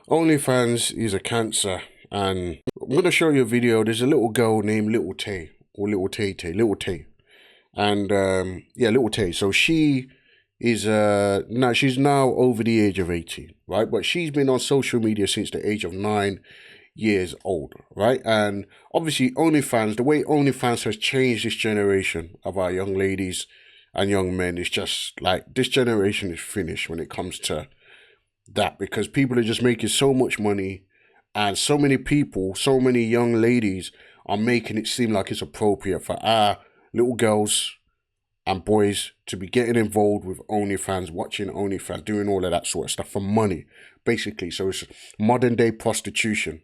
OnlyFans is a cancer, and I'm going to show you a video. There's a little girl named Lil Tay, or Lil Tay, Lil Tay. And yeah, Lil Tay. So she is now she's now over the age of 18, right? But she's been on social media since the age of 9 years old, right? And obviously OnlyFans, the way OnlyFans has changed this generation of our young ladies and young men, is just like, this generation is finished when it comes to that, because people are just making so much money, and so many people, so many young ladies are making it seem like it's appropriate for our little girls and boys to be getting involved with OnlyFans, watching OnlyFans, doing all of that sort of stuff for money, basically. So it's modern day prostitution.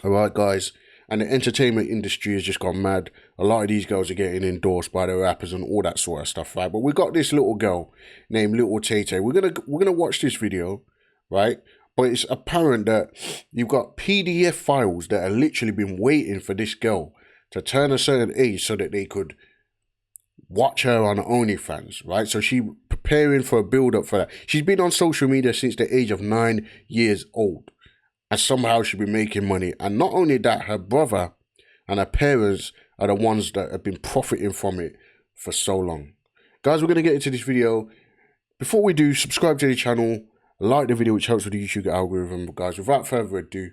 All right, guys. And the entertainment industry has just gone mad. A lot of these girls are getting endorsed by the rappers and all that sort of stuff, right? But we got this little girl named Lil Tay. We're gonna watch this video, right? But it's apparent that you've got PDF files that have literally been waiting for this girl to turn a certain age so that they could watch her on OnlyFans, right? So she preparing for a build-up for that. She's been on social media since the age of 9 years old, and somehow she's been making money. And not only that, her brother and her parents are the ones that have been profiting from it for so long. Guys, we're going to get into this video. Before we do, subscribe to the channel, like the video, which helps with the YouTube algorithm. Guys, without further ado,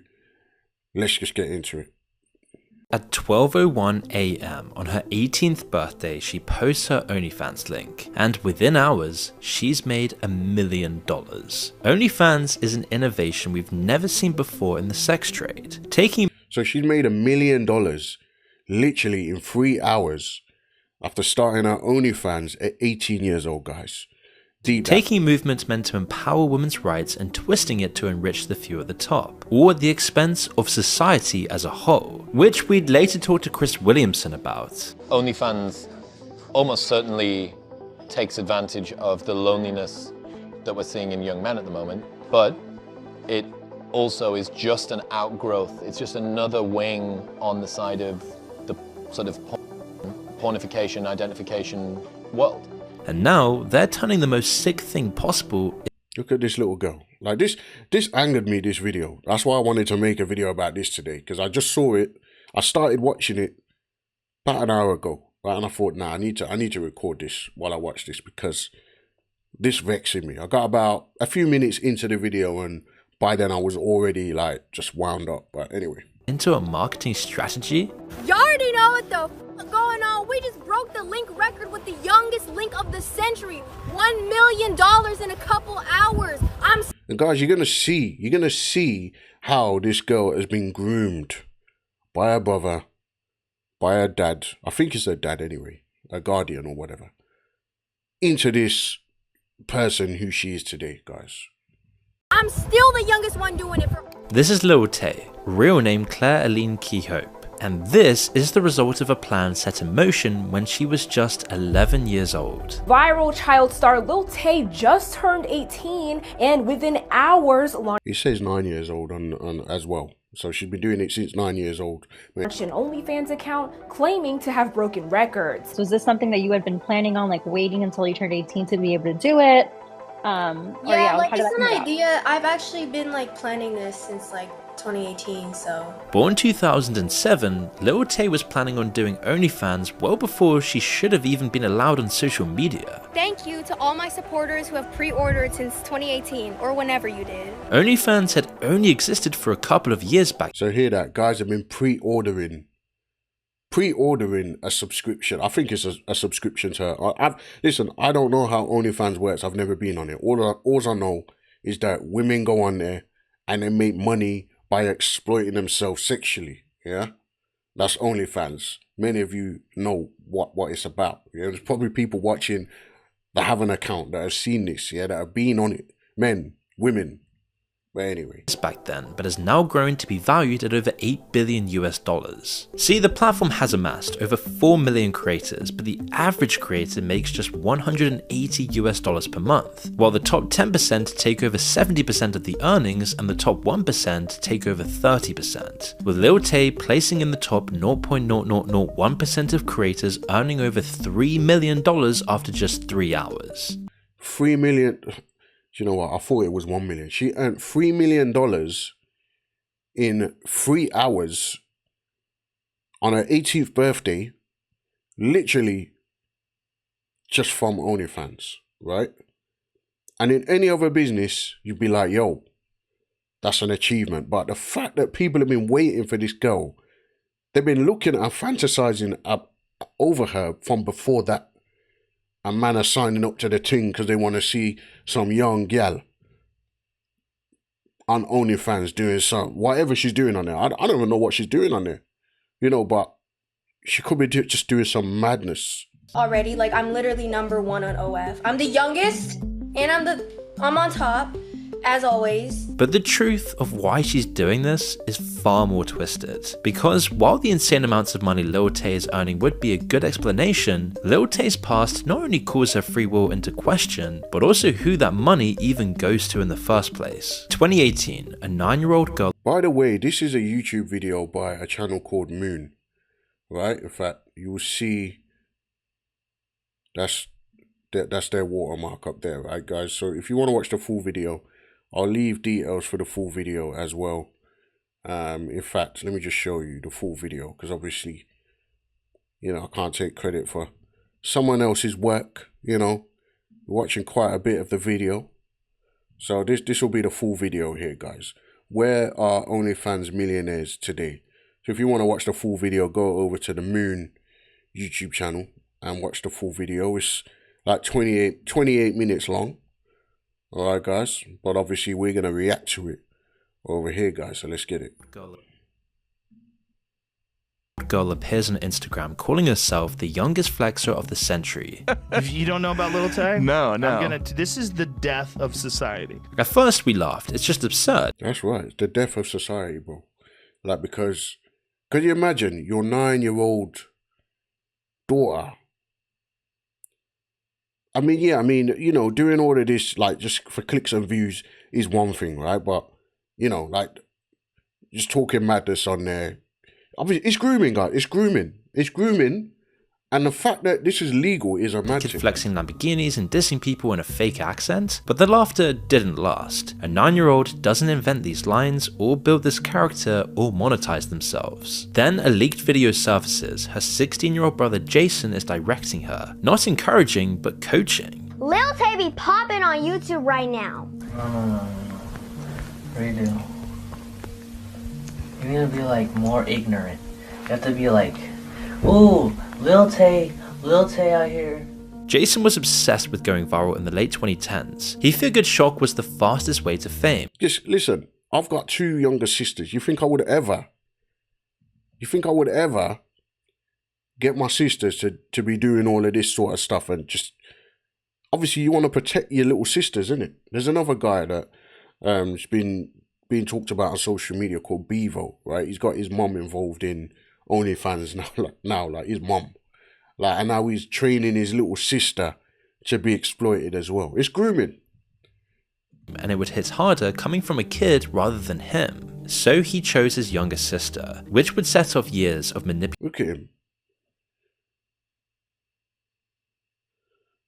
let's just get into it. At 12:01 AM on her 18th birthday, she posts her OnlyFans link, and within hours, she's made $1 million. OnlyFans is an innovation we've never seen before in the sex trade. So she's made $1 million literally in 3 hours after starting her OnlyFans at 18 years old, guys. Taking movements meant to empower women's rights and twisting it to enrich the few at the top, all at the expense of society as a whole, which we'd later talk to Chris Williamson about. OnlyFans almost certainly takes advantage of the loneliness that we're seeing in young men at the moment, but it also is just an outgrowth. It's just another wing on the side of the sort of pornification, identification world. And now they're turning the most sick thing possible. Look at this little girl. Like this angered me, this video. That's why I wanted to make a video about this today, because I just saw it. I started watching it about an hour ago, right? And I thought, nah, I need to record this while I watch this, because this vexing me. I got about a few minutes into the video, and by then I was already like just wound up. But anyway. Into a marketing strategy? You already know what the f going on. We just broke the link record with the youngest link of the century. $1 million in a couple hours. And guys, you're gonna see how this girl has been groomed by her brother, by her dad. I think it's her dad anyway, a guardian or whatever, into this person who she is today, guys. I'm still the youngest one doing it for. This is Lil Tay, real name Claire Aline Keyhope, and this is the result of a plan set in motion when she was just 11 years old. Viral child star Lil Tay just turned 18, and within hours He says 9 years old on as well, so she's been doing it since 9 years old. launched an OnlyFans account claiming to have broken records. So is this something that you had been planning on, like waiting until you turned 18 to be able to do it? Like it's an idea. I've actually been like planning this since like 2018, so. Born 2007, Lil Tay was planning on doing OnlyFans well before she should have even been allowed on social media. Thank you to all my supporters who have pre-ordered since 2018 or whenever you did. OnlyFans had only existed for a couple of years back. So hear that, guys have been pre-ordering a subscription. I think it's a subscription to her. Listen, I don't know how OnlyFans works. I've never been on it. All I know is that women go on there and they make money by exploiting themselves sexually. Yeah, that's OnlyFans. Many of you know what it's about. Yeah, there's probably people watching that have an account that have seen this. Yeah, that have been on it. Men, women. But anyway. Back then, but has now grown to be valued at over $8 billion. See, the platform has amassed over 4 million creators, but the average creator makes just $180 per month, while the top 10% take over 70% of the earnings and the top 1% take over 30%, with Lil Tay placing in the top 0.0001% of creators earning over $3 million after just 3 hours. 3 million. Do you know what? I thought it was 1 million. She earned $3 million in 3 hours on her 18th birthday, literally just from OnlyFans, right? And in any other business, you'd be like, yo, that's an achievement. But the fact that people have been waiting for this girl, they've been looking at her, fantasizing up over her from before that. And man are signing up to the thing because they want to see some young gal on OnlyFans doing some, whatever she's doing on there. I don't even know what she's doing on there, you know, but she could be just doing some madness. Already, like, I'm literally number 1 on OF. I'm the youngest, and I'm on top, as always. But the truth of why she's doing this is far more twisted. Because while the insane amounts of money Lil Tay is earning would be a good explanation, Lil Tay's past not only calls her free will into question, but also who that money even goes to in the first place. 2018, a 9-year-old girl. By the way, this is a YouTube video by a channel called Moon, right? In fact, you will see that's their watermark up there, right, guys? So if you want to watch the full video, I'll leave details for the full video as well. In fact, let me just show you the full video, because obviously, you know, I can't take credit for someone else's work, you know. We're watching quite a bit of the video. So this will be the full video here, guys. Where are OnlyFans millionaires today? So if you want to watch the full video, go over to the Moon YouTube channel and watch the full video. It's like 28 minutes long. Alright, guys, but obviously we're going to react to it over here, guys, so let's get it. Girl appears on Instagram calling herself the youngest flexer of the century. You don't know about Lil Tay? No. This is the death of society. At first we laughed, it's just absurd. That's right, it's the death of society, bro. Like, because could you imagine your 9-year-old daughter? I mean, yeah, you know, doing all of this, like, just for clicks and views is one thing, right? But, you know, like, just talking madness on there. Obviously, it's grooming, guys. It's grooming. And the fact that this is legal is a mad thing. Flexing Lamborghinis and dissing people in a fake accent. But the laughter didn't last. A 9-year-old doesn't invent these lines or build this character or monetize themselves. Then a leaked video surfaces. Her 16-year-old brother Jason is directing her. Not encouraging, but coaching. Lil Tay be popping on YouTube right now. No. Redo. You need to be like more ignorant. You have to be like, ooh, Lil Tay out here. Jason was obsessed with going viral in the late 2010s. He figured shock was the fastest way to fame. Just listen, I've got 2 younger sisters. You think I would ever get my sisters to be doing all of this sort of stuff? And just, obviously you want to protect your little sisters, innit? There's another guy that has been being talked about on social media called Bevo, right? He's got his mum involved in OnlyFans now, like his mum. Like, and now he's training his little sister to be exploited as well. It's grooming. And it would hit harder coming from a kid rather than him. So he chose his younger sister, which would set off years of manipulation. Look at him.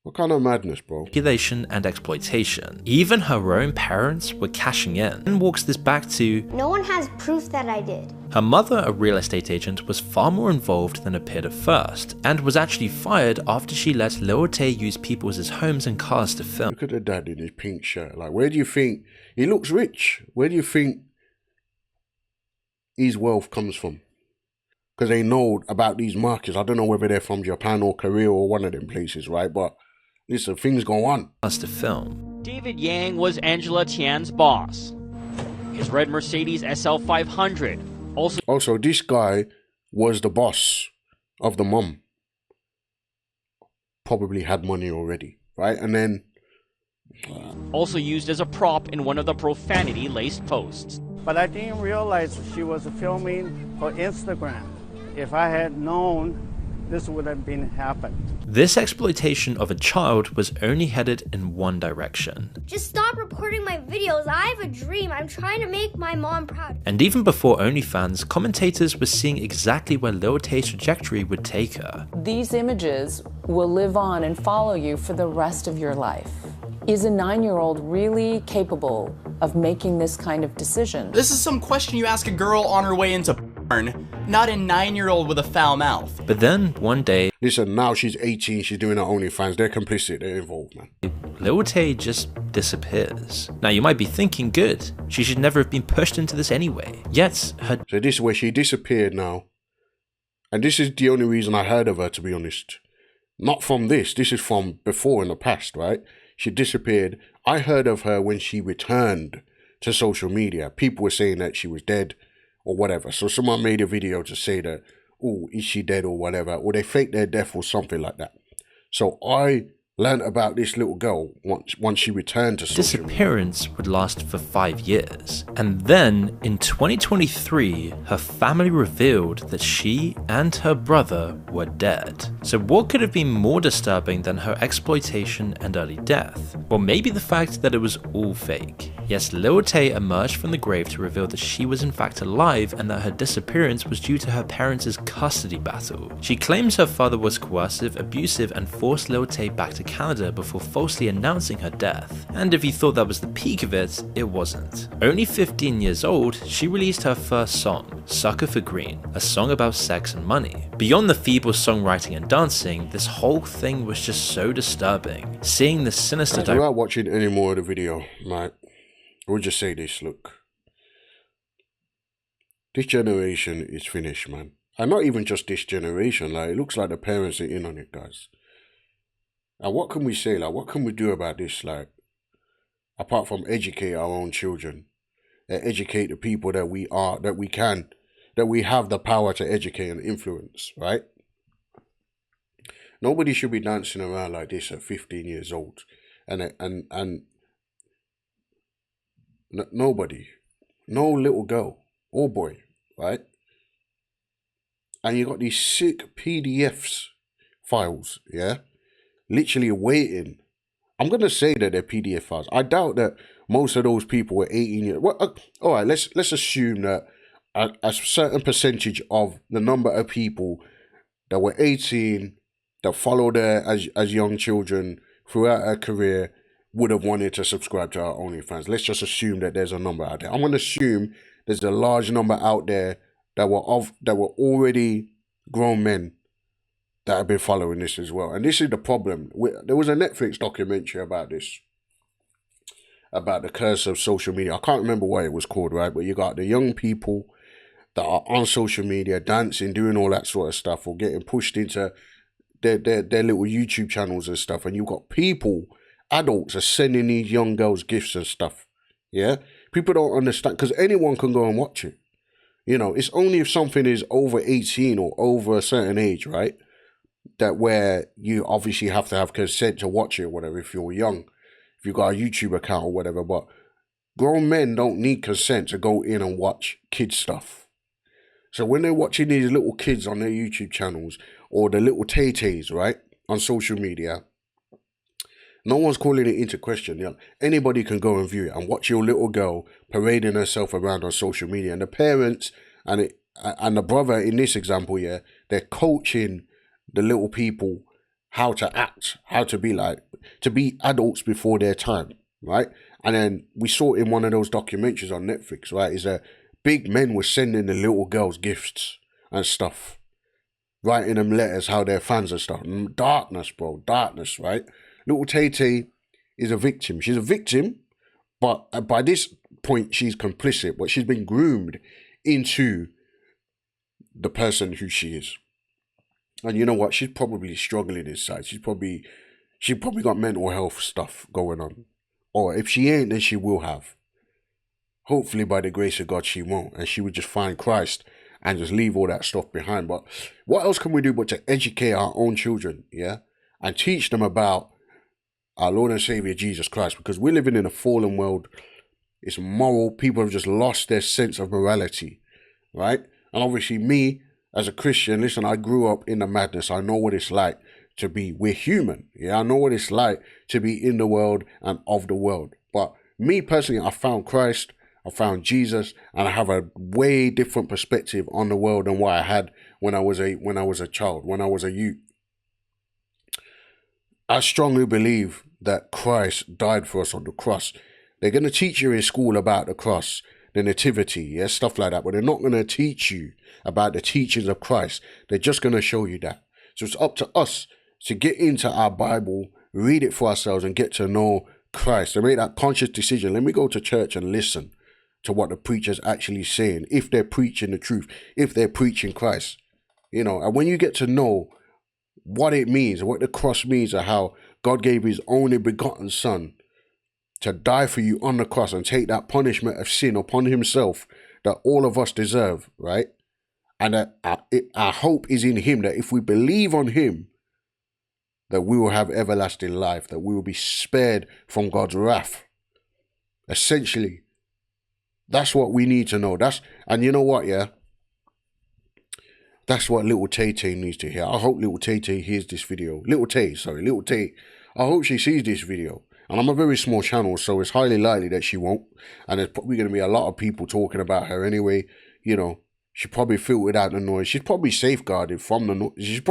What kind of madness, bro? Manipulation and exploitation. Even her own parents were cashing in. And walks this back to, No one has proof that I did. Her mother, a real estate agent, was far more involved than appeared at first, and was actually fired after she let Lil Tay use people's homes and cars to film. Look at the dad in his pink shirt. Like, where do you think he looks rich? Where do you think his wealth comes from? Because they know about these markets. I don't know whether they're from Japan or Korea or one of them places, right? But listen, things go on. To film. David Yang was Angela Tian's boss. His red Mercedes SL 500. Also, this guy was the boss of the mum. Probably had money already, right? And then also used as a prop in one of the profanity-laced posts. But I didn't realize she was filming for Instagram. If I had known, this would have been happened. This exploitation of a child was only headed in one direction. Just stop reporting my videos. I have a dream. I'm trying to make my mom proud. And even before OnlyFans, commentators were seeing exactly where Lil Tay's trajectory would take her. These images will live on and follow you for the rest of your life. Is a 9-year-old really capable of making this kind of decision? This is some question you ask a girl on her way into porn, not a 9-year-old with a foul mouth. But then, one day... Listen, now she's 18, she's doing her OnlyFans. They're complicit, they're involved, man. Lil Tay just disappears. Now, you might be thinking, good, she should never have been pushed into this anyway. Yet, her... So this is where she disappeared now. And this is the only reason I heard of her, to be honest. Not from this is from before in the past, right? She disappeared. I heard of her when she returned to social media. People were saying that she was dead or whatever. So someone made a video to say that, oh, is she dead or whatever? Or they faked their death or something like that. So I learned about this little girl once she returned to social media. Disappearance would last for 5 years. And then, in 2023, her family revealed that she and her brother were dead. So what could have been more disturbing than her exploitation and early death? Well, maybe the fact that it was all fake. Yes, Lil Tay emerged from the grave to reveal that she was in fact alive and that her disappearance was due to her parents' custody battle. She claims her father was coercive, abusive, and forced Lil Tay back to Canada before falsely announcing her death. And if you thought that was the peak of it, it wasn't. Only 15 years old, she released her first song, Sucker for Green, a song about sex and money. Beyond the feeble songwriting and dancing, this whole thing was just so disturbing. Seeing the sinister... Without watching any more of the video, right, we'll just say this, look. This generation is finished, man. And not even just this generation, like, it looks like the parents are in on it, guys. And what can we say, like, what can we do about this, like, apart from educate our own children, educate the people that we are, that we have the power to educate and influence, right? Nobody should be dancing around like this at 15 years old. And nobody, no little girl or boy, right? And you got these sick PDFs files, yeah? Literally waiting. I'm going to say that they're PDF files. I doubt that most of those people were 18 years. Well, all right, let's assume that a certain percentage of the number of people that were 18, that followed her as young children throughout her career, would have wanted to subscribe to our OnlyFans. Let's just assume that there's a number out there. I'm going to assume there's a large number out there that were already grown men that have been following this as well. And this is the problem. There was a Netflix documentary about this, about the curse of social media. I can't remember what it was called, right? But you got the young people that are on social media, dancing, doing all that sort of stuff, or getting pushed into their little YouTube channels and stuff. And you've got people, adults, are sending these young girls gifts and stuff. Yeah? People don't understand, because anyone can go and watch it. You know, it's only if something is over 18 or over a certain age, right? That where you obviously have to have consent to watch it or whatever if you're young, if you've got a YouTube account or whatever. But grown men don't need consent to go in and watch kids stuff. So when they're watching these little kids on their YouTube channels or the little tay-tays, right, on social media, no one's calling it into question. You know, anybody can go and view it and watch your little girl parading herself around on social media. And the parents and the brother in this example, yeah, they're coaching the little people how to act, how to be like, to be adults before their time, right? And then we saw in one of those documentaries on Netflix, right, is that big men were sending the little girls gifts and stuff, writing them letters, how they're fans and stuff. Darkness, bro, darkness, right? Little Tay-Tay is a victim. She's a victim, but by this point, she's complicit, but she's been groomed into the person who she is. And you know what? She's probably struggling inside. She probably got mental health stuff going on. Or if she ain't, then she will have. Hopefully, by the grace of God, she won't. And she would just find Christ and just leave all that stuff behind. But what else can we do but to educate our own children, yeah? And teach them about our Lord and Savior, Jesus Christ. Because we're living in a fallen world. It's moral. People have just lost their sense of morality, right? And obviously me, as a Christian, listen, I grew up in the madness. I know what it's like to be, we're human. Yeah, I know what it's like to be in the world and of the world. But me personally, I found Christ, I found Jesus, and I have a way different perspective on the world than what I had when I was a child, when I was a youth. I strongly believe that Christ died for us on the cross. They're going to teach you in school about the cross, the nativity, yeah, stuff like that. But they're not going to teach you about the teachings of Christ. They're just going to show you that. So it's up to us to get into our Bible, read it for ourselves, and get to know Christ. And make that conscious decision. Let me go to church and listen to what the preacher's actually saying. If they're preaching the truth, if they're preaching Christ. You know, and when you get to know what it means, what the cross means, or how God gave his only begotten son to die for you on the cross and take that punishment of sin upon himself that all of us deserve, right? And that our hope is in him, that if we believe on him, that we will have everlasting life, that we will be spared from God's wrath. Essentially, that's what we need to know. And you know what, yeah? That's what Lil Tay needs to hear. I hope Lil Tay hears this video. Lil Tay. I hope she sees this video. And I'm a very small channel, so it's highly likely that she won't. And there's probably going to be a lot of people talking about her anyway. You know, she probably filtered out the noise. She's probably safeguarded from the noise.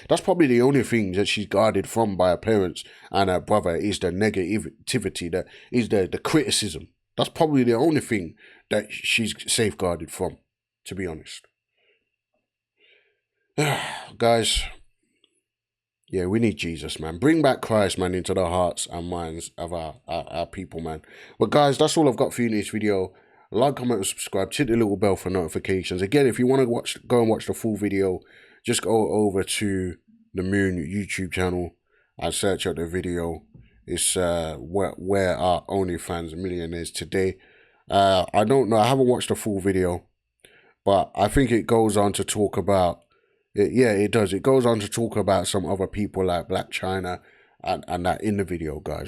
That's probably the only thing that she's guarded from by her parents and her brother is the negativity, that is the criticism. That's probably the only thing that she's safeguarded from, to be honest. Guys, yeah, we need Jesus, man. Bring back Christ, man, into the hearts and minds of our people, man. But guys, that's all I've got for you in this video. Like, comment, and subscribe. Hit the little bell for notifications. Again, if you want to go and watch the full video, just go over to the Moon YouTube channel and search out the video. It's where our OnlyFans millionaires today. I don't know. I haven't watched the full video, but I think it goes on to talk about. Yeah, it does. It goes on to talk about some other people like Black China and that in the video, guys.